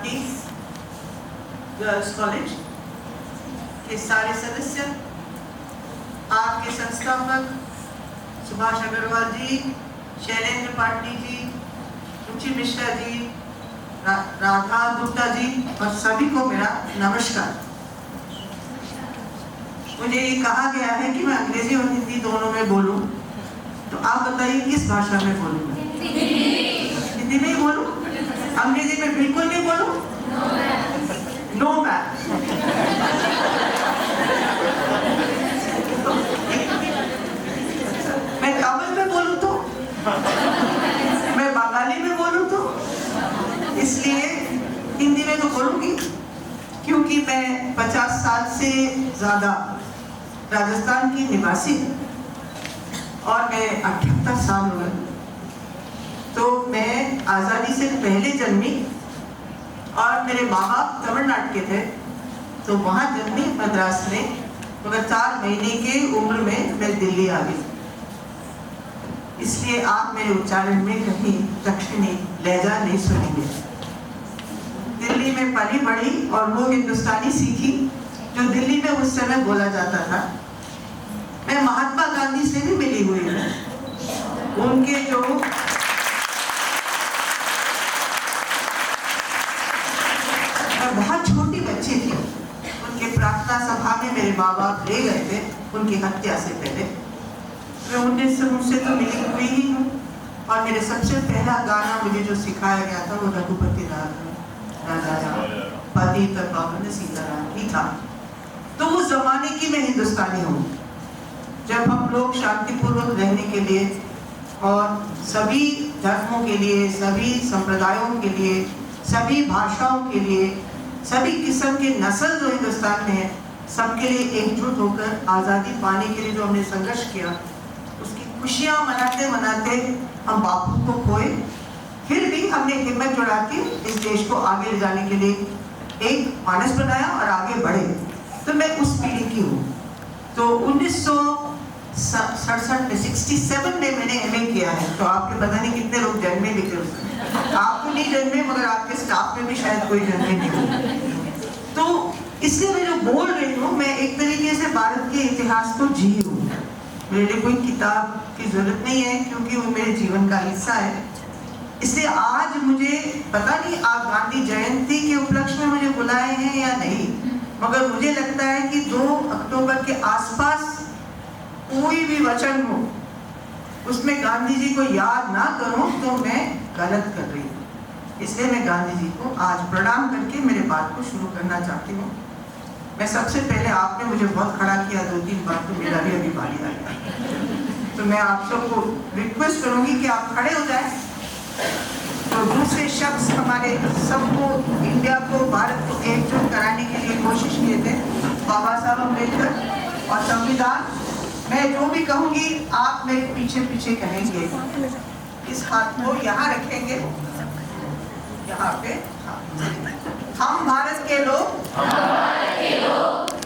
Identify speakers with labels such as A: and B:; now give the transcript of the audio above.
A: शांति girls college के सारे सदस्य, आपके संस्थापक सुभाष अग्रवाल जी, शैलेंद्र पाटनी जी, रुचि मिश्रा जी, राधा गुप्ता जी और सभी को मेरा नमस्कार। मुझे ये कहा गया है कि मैं अंग्रेजी और हिंदी दोनों में बोलूं, तो आप बताइए किस भाषा में बोलूं? हिंदी में ही बोलूं? अंग्रेजी में बिल्कुल नहीं बोलूं? No ma'am. मैं तमिल में बोलूं तो? मैं बंगाली में बोलूं तो? इसलिए हिंदी में तो बोलूंगी, क्योंकि मैं 50 साल से ज्यादा राजस्थान की निवासी और मैं 78 साल हो गए, तो मैं आज़ादी से पहले जन्मी और मेरे माँ बाप तमिलनाडु के थे, तो वहाँ जन्मी मद्रास में, मगर 4 महीने के उम्र में मैं दिल्ली आ गई। इसलिए आप मेरे उच्चारण में कहीं दक्षिणी लहजा नहीं सुनेंगे। दिल्ली में पली बढ़ी और वो हिंदुस्तानी सीखी जो दिल्ली में उस समय बोला जाता था। मैं महात्मा गांधी से भी मिली हुई हूँ। उनके जो मैं बहुत छोटी बच्ची थी, उनके प्रार्थना सभा में मेरे माँ बाप ले गए थे उनकी हत्या से पहले। मैं उनसे तो मिली हुई ही हूँ, और मेरे सबसे पहला गाना मुझे जो सिखाया गया था वो रघुपति राजा पति पावन सीताराम ही था। तो उस जमाने की मैं हिंदुस्तानी हूँ, जब हम लोग शांतिपूर्वक रहने के लिए और सभी धर्मों के लिए, सभी संप्रदायों के लिए, सभी भाषाओं के लिए, सभी किस्म के नस्ल जो हिंदुस्तान में है, सबके लिए एकजुट होकर आज़ादी पाने के लिए जो हमने संघर्ष किया, उसकी खुशियाँ मनाते मनाते हम बापू को खोए, फिर भी हमने हिम्मत जुटा के इस देश को आगे ले जाने के लिए एक मानस बनाया और आगे बढ़े। तो मैं उस पीढ़ी की हूँ। तो 1967 में 67 में मैंने MA किया है। तो आपके पता नहीं कितने लोग जन्मे भी थे उसमें। आप तो नहीं जन्मे, मगर आपके स्टाफ में भी शायद कोई जन्मे नहीं हो। तो इसलिए मैं जो बोल रही हूँ, मैं एक तरीके से भारत के इतिहास को जी हूँ। मेरे लिए कोई किताब की जरूरत नहीं है, क्योंकि वो मेरे जीवन का हिस्सा है। इसलिए आज मुझे पता नहीं आप गांधी जयंती के उपलक्ष्य में मुझे बुलाए हैं या नहीं, मगर मुझे लगता है कि 2 अक्टूबर के आसपास कोई भी वचन हो उसमें गांधी जी को याद ना करूं तो मैं गलत कर रही हूँ। इसलिए मैं गांधी जी को आज प्रणाम करके मेरे बात को शुरू करना चाहती हूँ। मैं सबसे पहले, आपने मुझे बहुत खड़ा किया 2-3 बार, तो मेरा भी अभी बारी आ गया। तो मैं आप सबको रिक्वेस्ट करूंगी कि आप खड़े हो जाएं। तो दूसरे शख्स हमारे सबको, इंडिया को, भारत को एकजुट कराने के लिए कोशिश किए थे, बाबा साहब अम्बेडकर। और संविधान, मैं जो भी कहूँगी आप मेरे पीछे पीछे कहेंगे। इस हाथ को यहाँ रखेंगे, यहाँ पे। हम भारत के लोग